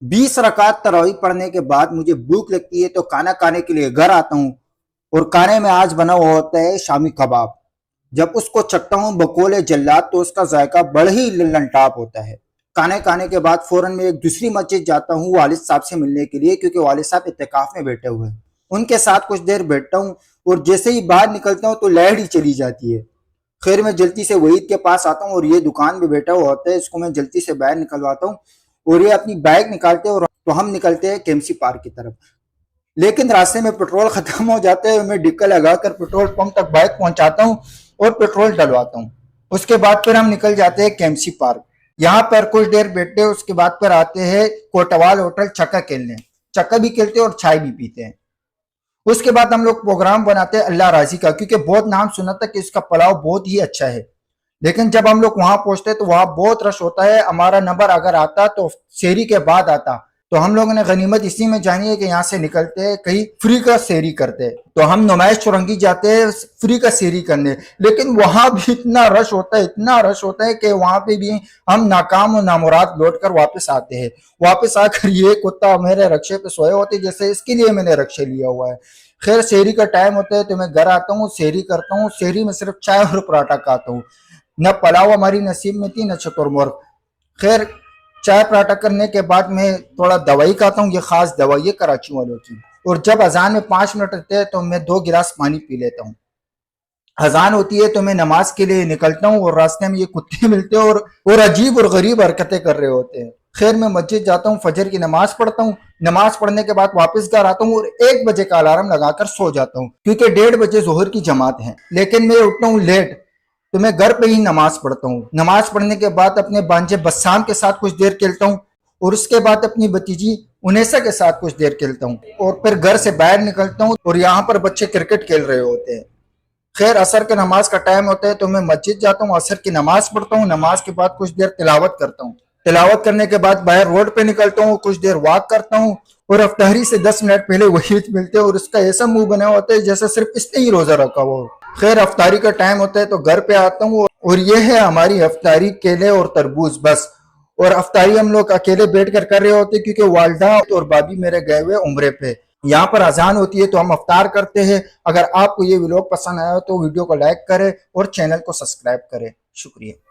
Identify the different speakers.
Speaker 1: 20 रकात तरावी पढ़ने के बाद मुझे भूख लगती है तो खाना खाने के लिए घर आता हूँ और खाने में आज बना हुआ होता है शामी कबाब। जब उसको चखता हूँ बकौले जल्लाद तो उसका जायका बड़ा ही लंटाप होता है। खाने खाने के बाद फौरन मैं एक दूसरी मस्जिद जाता हूँ वालिद साहब से मिलने के लिए, क्योंकि वालिद साहब इत्तेकाफ में बैठे हुए हैं। उनके साथ कुछ देर बैठता हूँ और जैसे ही बाहर निकलता हूँ तो लाइट ही चली जाती है। खैर मैं जल्दी से वहीद के पास आता हूँ और ये दुकान में बैठा हुआ होता है, इसको मैं जल्दी से बाहर निकलवाता हूँ और ये अपनी बाइक निकालते हैं और तो हम निकलते हैं केएमसी पार्क की तरफ। लेकिन रास्ते में पेट्रोल खत्म हो जाता है, मैं डिक्का लगाकर पेट्रोल पंप तक बाइक पहुंचाता हूँ और पेट्रोल डलवाता हूँ। उसके बाद फिर हम निकल जाते हैं केएमसी पार्क। यहाँ पर कुछ देर बैठते हैं, उसके बाद फिर आते हैं कोटवाल होटल चक्का खेलने। चक्का भी खेलते हैं और चाय भी पीते हैं। उसके बाद हम लोग प्रोग्राम बनाते हैं अल्लाह राजी का, क्योंकि बहुत नाम सुना था कि इसका पुलाव बहुत ही अच्छा है। लेकिन जब हम लोग वहां पहुंचते तो वहां बहुत रश होता है। हमारा नंबर अगर आता तो शेरी के बाद आता, तो हम लोगों ने गनीमत इसी में जानी है कि यहाँ से निकलते हैं कहीं फ्री का शेरी करते हैं। तो हम नुमाइश चुरंगी जाते हैं फ्री का शेरी करने, लेकिन वहां भी इतना रश होता है, इतना रश होता है कि वहां पे भी हम नाकाम और नामुराद लौट कर वापस आते हैं। वापस आकर ये कुत्ता मेरे रक्शे पे सोए होते, जैसे इसके लिए मैंने रक्शे लिया हुआ है। खैर शेरी का टाइम होता है तो मैं घर आता हूँ, शेरी करता हूँ। शेरी में सिर्फ चाय और पराठा खाता हूँ। न पलाव हमारी नसीब में थी न चतुरमुर्ग। खैर चाय पराठा करने के बाद मैं थोड़ा दवाई खाता हूँ, ये खास दवाई है कराची वालों की। और जब अजान में 5 मिनट रहते हैं तो मैं 2 गिलास पानी पी लेता हूँ। अजान होती है तो मैं नमाज के लिए निकलता हूँ और रास्ते में ये कुत्ते मिलते हैं और अजीब और गरीब हरकतें कर रहे होते हैं। खैर मैं मस्जिद जाता हूँ, फजर की नमाज पढ़ता हूँ। नमाज पढ़ने के बाद वापस घर आता हूँ और 1 बजे का अलार्म लगाकर सो जाता हूँ, क्योंकि 1:30 बजे जोहर की जमात है। लेकिन मैं उठता हूँ लेट, तो मैं घर पे ही नमाज पढ़ता हूँ। नमाज पढ़ने के बाद अपने भांजे बस्साम के साथ कुछ देर खेलता हूँ और उसके बाद अपनी भतीजी उनेसा के साथ कुछ देर खेलता हूँ और फिर घर से बाहर निकलता हूँ और यहाँ पर बच्चे क्रिकेट खेल रहे होते हैं। खैर असर के नमाज का टाइम होता है तो मैं मस्जिद जाता हूँ, असर की नमाज पढ़ता हूँ। नमाज के बाद कुछ देर तिलावत करता हूँ। तिलावत करने के बाद बाहर रोड पे निकलता हूँ, कुछ देर वॉक करता हूँ और अफ्तारी से 10 मिनट पहले वहीद मिलते हैं और उसका ऐसा मुंह बना होता है जैसे सिर्फ इसने ही रोजा रखा हुआ हो। खैर अफ्तारी का टाइम होता है तो घर पे आता हूँ और ये है हमारी अफ्तारी, केले और तरबूज बस। और अफ्तारी हम लोग अकेले बैठ कर रहे होते क्योंकि वालदा और भाभी मेरे गए हुए उम्रे पे। यहाँ पर अजान होती है तो हम अफ्तार करते हैं। अगर आपको ये व्लॉग पसंद आया तो वीडियो को लाइक करें और चैनल को सब्सक्राइब करें। शुक्रिया।